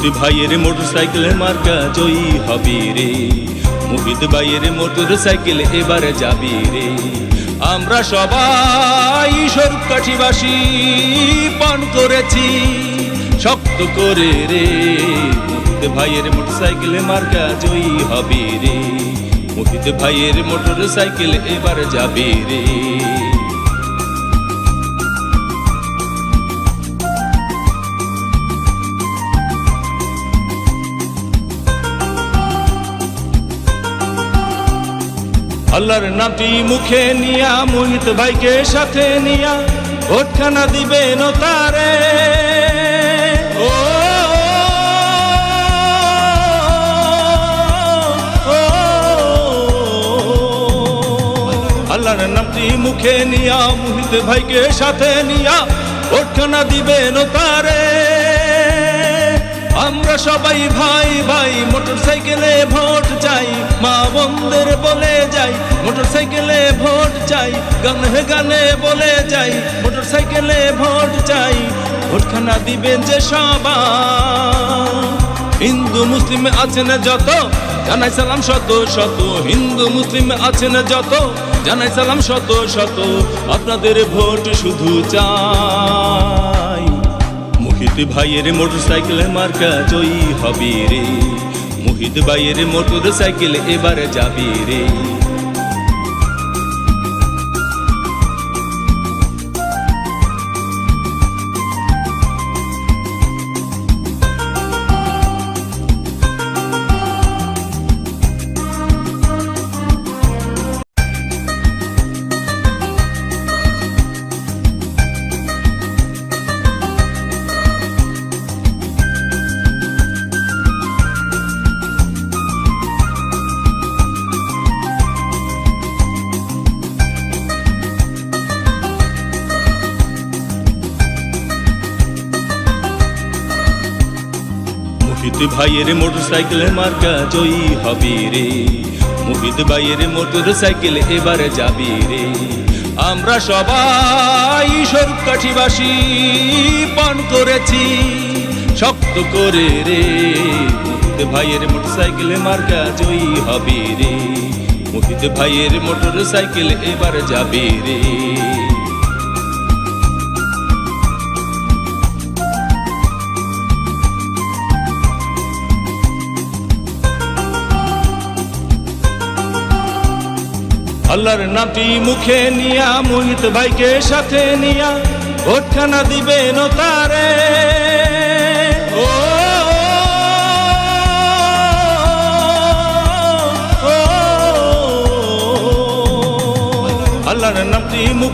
মোহিত ভাইয়ের মোটরসাইকেল মার্কা জয়ী হবে রে, মোহিত ভাইয়ের মোটরসাইকেল এবারে যাবি রে। আমরা সবাই স্বরূপকাঠিবাসী পান করেছি শক্ত করে রে, মোহিত ভাইয়ের মোটরসাইকেল মার্কা জয়ী হবে রে, মোহিত ভাইয়ের মোটরসাইকেল এবারে যাবে রে। আল্লাহর নামটি মুখে নিয়া মোহিত ভাইকে সাথে নিয়া ভোটখানা দিবেন তারে। ও আল্লাহর নামটি মুখে নিয়া মোহিত ভাইকে সাথে নিয়া ভোটখানা দিবেন তারে। আমরা সবাই ভাই ভাই মোটরসাইকেলে ভোট চাই, মা বোনদের বলে যাই মোটরসাইকেলে ভোট চাই, গানে গানে বলে যাই মোটরসাইকেলে ভোট চাই। ভোটখানা দিবেন যে সবাই, হিন্দু মুসলিম আছেন যত জানাই সালাম শত শত, হিন্দু মুসলিম আছেন যত জানাই সালাম শত শত, আপনাদের ভোট শুধু চাই। মোহিত ভাইয়ের মোটরসাইকেল মার্কা জয়ী হবে রে, মোহিত ভাইয়ের মোটরসাইকেল এবারে যাবে রে। মোহিত ভাইয়ের মোটরসাইকেল মার্কা জয়ী হবে রে, মোহিত ভাইয়ের মোটরসাইকেল এবারে যাবে রে। আমরা সবাই স্বরূপকাঠিবাসী পান করেছি শক্ত করে রে, মোহিত ভাইয়ের মোটরসাইকেল মার্কা জয়ী হবে রে, মোহিত ভাইয়ের মোটরসাইকেল এবারে যাবে রে। আল্লাহর নামটি মুখে নিয়া মোহিত ভাইকে সাথে নিয়া ভোটখানা দিবেন তারে। ও আল্লাহর নামটি মুখে